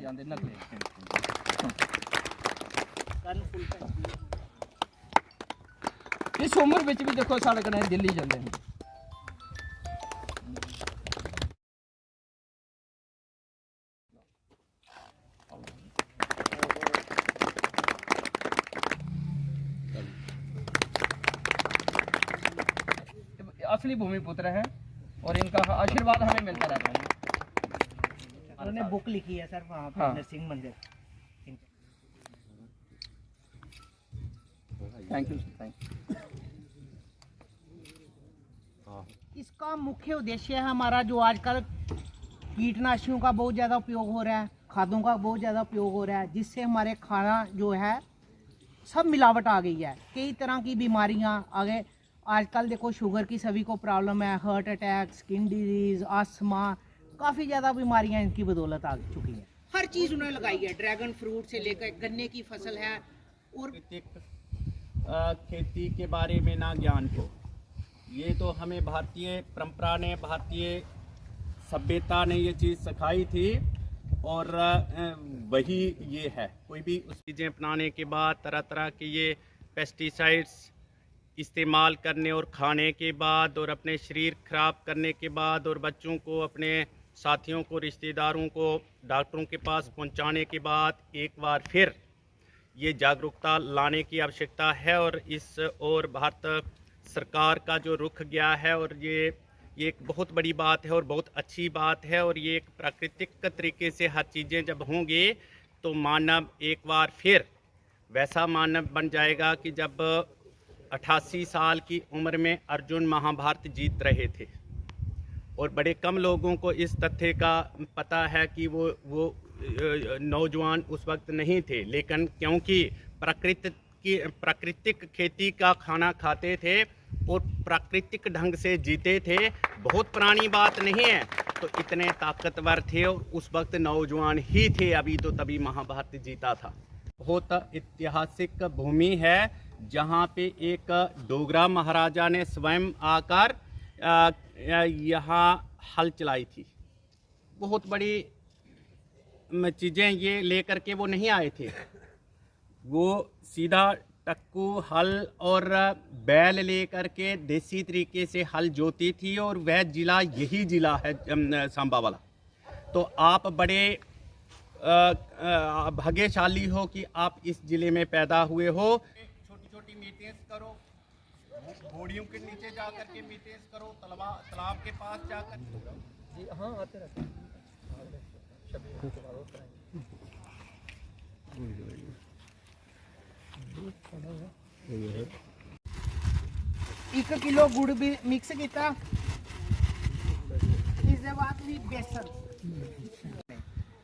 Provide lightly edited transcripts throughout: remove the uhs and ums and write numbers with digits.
ਜਾਂਦੇ ਨਕਲੀ। इस उम्र ਵਿੱਚ ਵੀ ਦੇਖੋ ਸਾਡੇ ਕਨੇ ਦਿੱਲੀ ਜਾਂਦੇ ਨੇ। असली भूमिपुत्र हैं और इनका आशीर्वाद हमें मिलता रहता है। उन्होंने बुक लिखी है सर वहाँ पे, हाँ। नरसिंह मंदिर। Thank you thank you. इसका मुख्य उद्देश्य है हमारा जो आजकल कीटनाशियों का बहुत ज़्यादा उपयोग हो रहा है, खादों का बहुत ज़्यादा उपयोग हो रहा है, जिससे हमारे खाना जो है सब मिलावट आ गई है। कई तरह की बीमारियाँ आगे आजकल देखो, शुगर की सभी को प्रॉब्लम है, heart attack, skin disease, asthma, काफ़ी ज़्यादा बीमारियाँ इनकी बदौलत आ चुकी हैं। हर चीज़ उन्होंने लगाई है, ड्रैगन फ्रूट से लेकर गन्ने की फसल है। और खेती के बारे में ना ज्ञान हो, ये तो हमें भारतीय परंपरा ने, भारतीय सभ्यता ने ये चीज़ सिखाई थी और वही ये है। कोई भी उस चीज़ें अपनाने के बाद तरह तरह के ये पेस्टिसाइड्स इस्तेमाल करने और खाने के बाद और अपने शरीर खराब करने के बाद और बच्चों को, अपने साथियों को, रिश्तेदारों को डॉक्टरों के पास पहुंचाने के बाद एक बार फिर ये जागरूकता लाने की आवश्यकता है। और इस और भारत सरकार का जो रुख गया है, और ये एक बहुत बड़ी बात है और बहुत अच्छी बात है। और ये एक प्राकृतिक तरीके से हर चीज़ें जब होंगी तो मानव एक बार फिर वैसा मानव बन जाएगा कि जब 88 साल की उम्र में अर्जुन महाभारत जीत रहे थे। और बड़े कम लोगों को इस तथ्य का पता है कि वो नौजवान उस वक्त नहीं थे, लेकिन क्योंकि प्राकृतिक खेती का खाना खाते थे और प्राकृतिक ढंग से जीते थे, बहुत पुरानी बात नहीं है, तो इतने ताकतवर थे और उस वक्त नौजवान ही थे, अभी तो तभी महाभारत जीता था। बहुत ऐतिहासिक भूमि है जहाँ पे एक डोगरा महाराजा ने स्वयं आकर यहाँ हल चलाई थी। बहुत बड़ी चीज़ें ये लेकर के वो नहीं आए थे, वो सीधा टक्कू, हल और बैल लेकर के देसी तरीके से हल जोती थी। और वह ज़िला यही ज़िला है सांबा वाला। तो आप बड़े भाग्यशाली हो कि आप इस ज़िले में पैदा हुए हो। छोटी छोटी मीटिंग्स करो, घोड़ियों के नीचे जा कर के मीटिंग्स करो, तालाब के पास जाकर। हाँ आते रहते हैं। 1 किलो गुड़ भी मिक्स किया, इसके बाद भी बेसन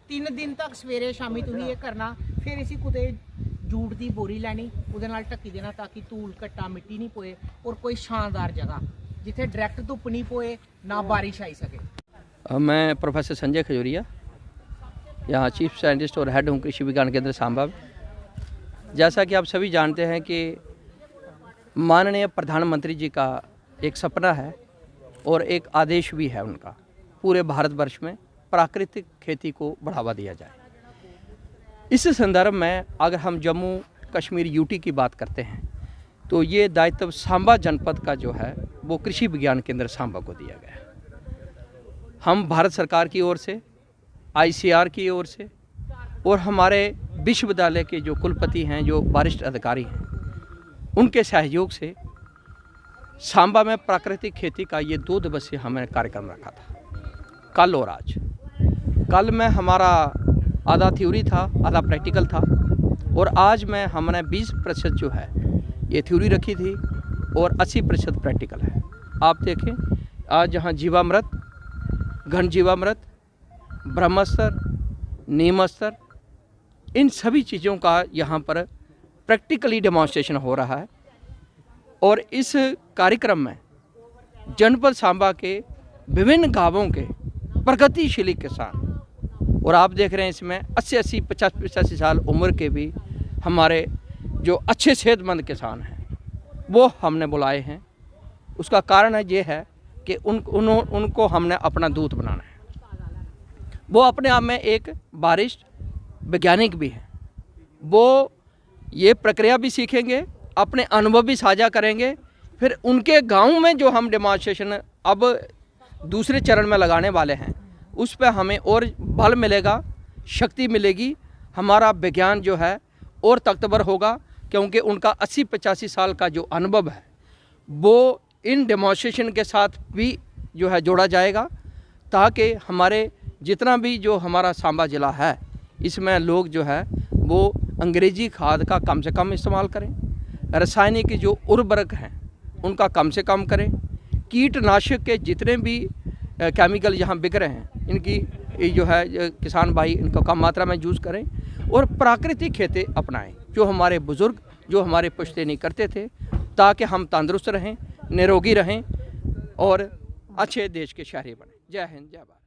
3 दिन तक सवेरे शामी तुसीं ये करना। फिर इसी कुते जूट की बोरी लैनी, उहदे नाल ढक्की देना ताकि धूल घट्टा मिट्टी नहीं पोए, और कोई शानदार जगह जिथे डायरैक्ट धुप नहीं पोए, ना बारिश आई सके। मैं प्रोफेसर संजय खजूरिया, यहाँ चीफ साइंटिस्ट और हेड हूँ कृषि विज्ञान केंद्र सांबा। जैसा कि आप सभी जानते हैं कि माननीय प्रधानमंत्री जी का एक सपना है और एक आदेश भी है उनका, पूरे भारतवर्ष में प्राकृतिक खेती को बढ़ावा दिया जाए। इस संदर्भ में अगर हम जम्मू कश्मीर यूटी की बात करते हैं तो ये दायित्व सांबा जनपद का जो है वो कृषि विज्ञान केंद्र सांबा को दिया गया है। हम भारत सरकार की ओर से, ICAR की ओर से और हमारे विश्वविद्यालय के जो कुलपति हैं, जो वरिष्ठ अधिकारी हैं, उनके सहयोग से सांबा में प्राकृतिक खेती का ये 2 दिवसीय हमने कार्यक्रम रखा था, कल और आज। कल में हमारा आधा थ्योरी था, आधा प्रैक्टिकल था, और आज में हमने 20% जो है ये थ्योरी रखी थी और 80% प्रैक्टिकल है। आप देखें आज जहाँ जीवामृत, घन जीवामृत, ब्रह्मास्त्र, नीमास्त्र, इन सभी चीज़ों का यहाँ पर प्रैक्टिकली डेमोन्स्ट्रेशन हो रहा है। और इस कार्यक्रम में जनपद सांबा के विभिन्न गांवों के प्रगतिशील किसान, और आप देख रहे हैं इसमें 80-80, 50-85 साल उम्र के भी हमारे जो अच्छे सेहतमंद किसान हैं वो हमने बुलाए हैं। उसका कारण ये है कि उनको हमने अपना दूत बनाना है। वो अपने आप में एक वरिष्ठ वैज्ञानिक भी हैं, वो ये प्रक्रिया भी सीखेंगे, अपने अनुभव भी साझा करेंगे। फिर उनके गांव में जो हम डेमोन्स्ट्रेशन अब दूसरे चरण में लगाने वाले हैं, उस पर हमें और बल मिलेगा, शक्ति मिलेगी, हमारा विज्ञान जो है और ताकतवर होगा, क्योंकि उनका 80-85 साल का जो अनुभव है वो इन डेमोन्स्ट्रेशन के साथ भी जो है जोड़ा जाएगा, ताकि हमारे जितना भी जो हमारा सांबा ज़िला है इसमें लोग जो है वो अंग्रेजी खाद का कम से कम इस्तेमाल करें, रासायनिक जो उर्वरक हैं उनका कम से कम करें, कीटनाशक के जितने भी केमिकल यहाँ बिक रहे हैं इनकी जो है किसान भाई इनको कम मात्रा में यूज़ करें, और प्राकृतिक खेती अपनाएं जो हमारे बुज़ुर्ग जो हमारे पुश्तैनी करते थे, ताकि हम तंदुरुस्त रहें, निरोगी रहें और अच्छे देश के शहरी बने। जय हिंद, जय भारत।